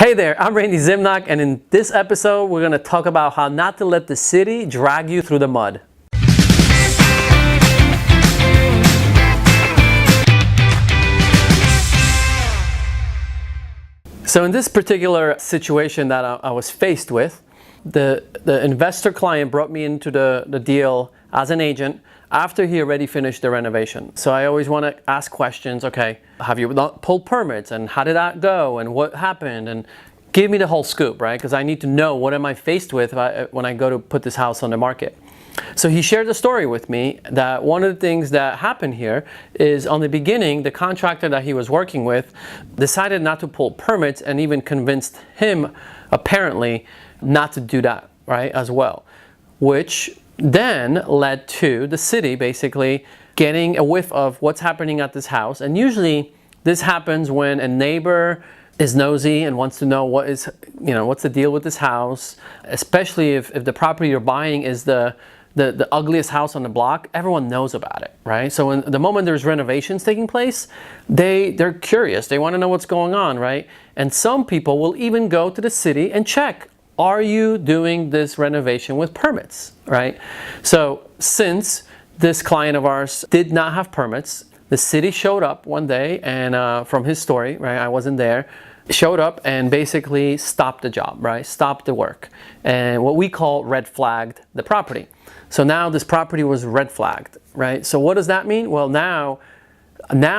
Hey there, I'm Randy Zimnock, and in this episode, we're going to talk about how not to let the city drag you through the mud. So in this particular situation that I was faced with, the investor client brought me into the deal as an agent after he already finished the renovation. So I always want to ask questions. Okay, have you pulled permits, and how did that go, and what happened, and give me the whole scoop, right? Because I need to know what am I faced with when I go to put this house on the market. So he shared the story with me that one of the things that happened here is on the beginning, the contractor that he was working with decided not to pull permits and even convinced him, apparently, not to do that, right, as well. Which then led to the city basically getting a whiff of what's happening at this house. And usually this happens when a neighbor is nosy and wants to know what's the deal with this house, especially if the property you're buying is the ugliest house on the block. Everyone knows about it, right? So in the moment there's renovations taking place, they're curious. They want to know what's going on, right? And some people will even go to the city and check, are you doing this renovation with permits, right? So since this client of ours did not have permits, the city showed up one day and from his story, right, I wasn't there, showed up and basically stopped the job, right? Stopped the work. And what we call red flagged the property. So now this property was red flagged, right? So what does that mean? Well, now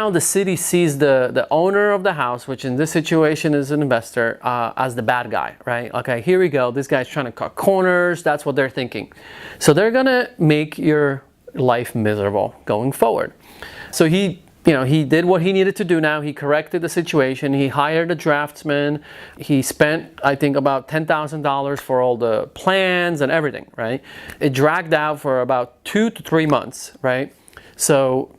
the city sees the owner of the house, which in this situation is an investor, as the bad guy, right? Okay, here we go. This guy's trying to cut corners. That's what they're thinking. So they're gonna make your life miserable going forward. So he did what he needed to do now. He corrected the situation. He hired a draftsman. He spent, I think, about $10,000 for all the plans and everything, right? It dragged out for about 2 to 3 months, right? So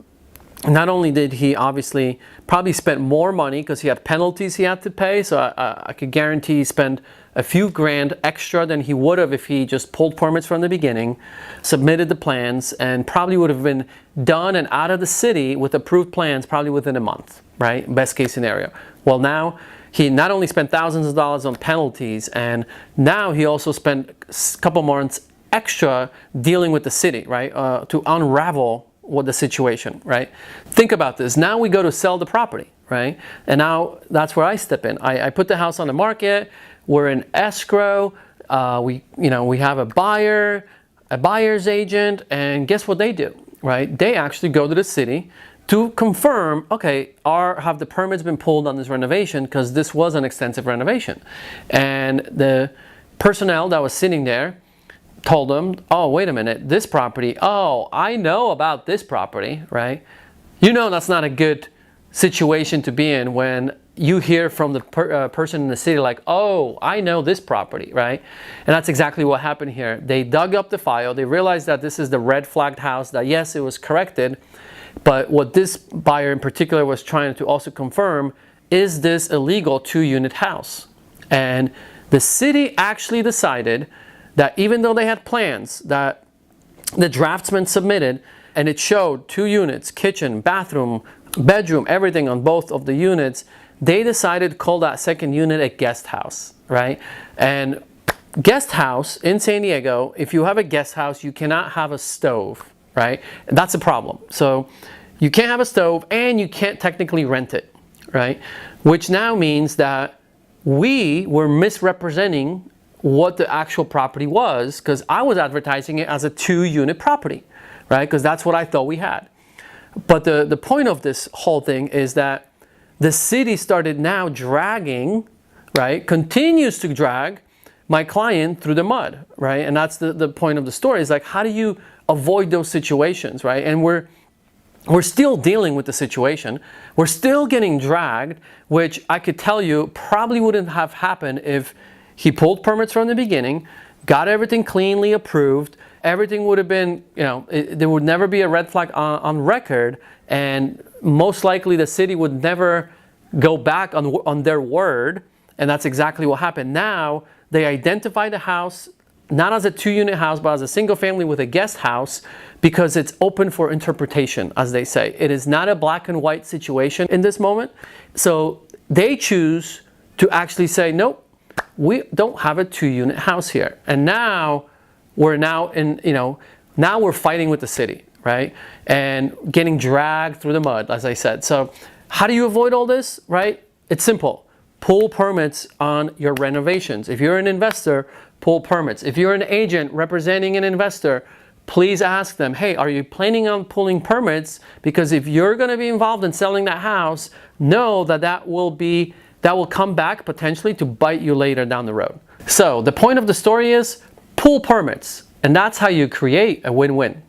not only did he obviously probably spent more money because he had penalties he had to pay, so I could guarantee he spent a few grand extra than he would have if he just pulled permits from the beginning, submitted the plans, and probably would have been done and out of the city with approved plans probably within a month, right? Best case scenario. Well, now he not only spent thousands of dollars on penalties, and now he also spent a couple months extra dealing with the city, right? To unravel what the situation, right? Think about this. Now we go to sell the property, right? And now that's where I step in. I put the house on the market. We're in escrow. We have a buyer, a buyer's agent, and guess what they do, right? They actually go to the city to confirm, okay, have the permits been pulled on this renovation, because this was an extensive renovation. And the personnel that was sitting there told them, oh, wait a minute, this property, oh, I know about this property, right? You know that's not a good situation to be in when you hear from the person in the city like, oh, I know this property, right? And that's exactly what happened here. They dug up the file. They realized that this is the red flagged house, that yes, it was corrected, but what this buyer in particular was trying to also confirm, is this a legal 2-unit house? And the city actually decided that even though they had plans that the draftsman submitted, and it showed 2 units, kitchen, bathroom, bedroom, everything on both of the units, they decided to call that second unit a guest house, right? And guest house in San Diego, if you have a guest house, you cannot have a stove, right? And that's a problem. So you can't have a stove and you can't technically rent it, right? Which now means that we were misrepresenting what the actual property was, because I was advertising it as a 2-unit property, right? Because that's what I thought we had. But the point of this whole thing is that the city started now dragging, right, continues to drag my client through the mud, right? And that's the point of the story, is like, how do you avoid those situations, right? And we're still dealing with the situation. We're still getting dragged, which I could tell you probably wouldn't have happened if he pulled permits from the beginning, got everything cleanly approved. Everything would have been, there would never be a red flag on record, and most likely the city would never go back on their word, and that's exactly what happened. Now, they identify the house not as a 2-unit house, but as a single family with a guest house, because it's open for interpretation, as they say. It is not a black and white situation in this moment. So they choose to actually say, nope, we don't have a 2-unit house here. And now we're now we're fighting with the city, right? And getting dragged through the mud, as I said. So how do you avoid all this, right? It's simple. Pull permits on your renovations. If you're an investor, pull permits. If you're an agent representing an investor, please ask them, hey, are you planning on pulling permits? Because if you're going to be involved in selling that house, know that that will come back potentially to bite you later down the road. So the point of the story is pull permits, and that's how you create a win-win.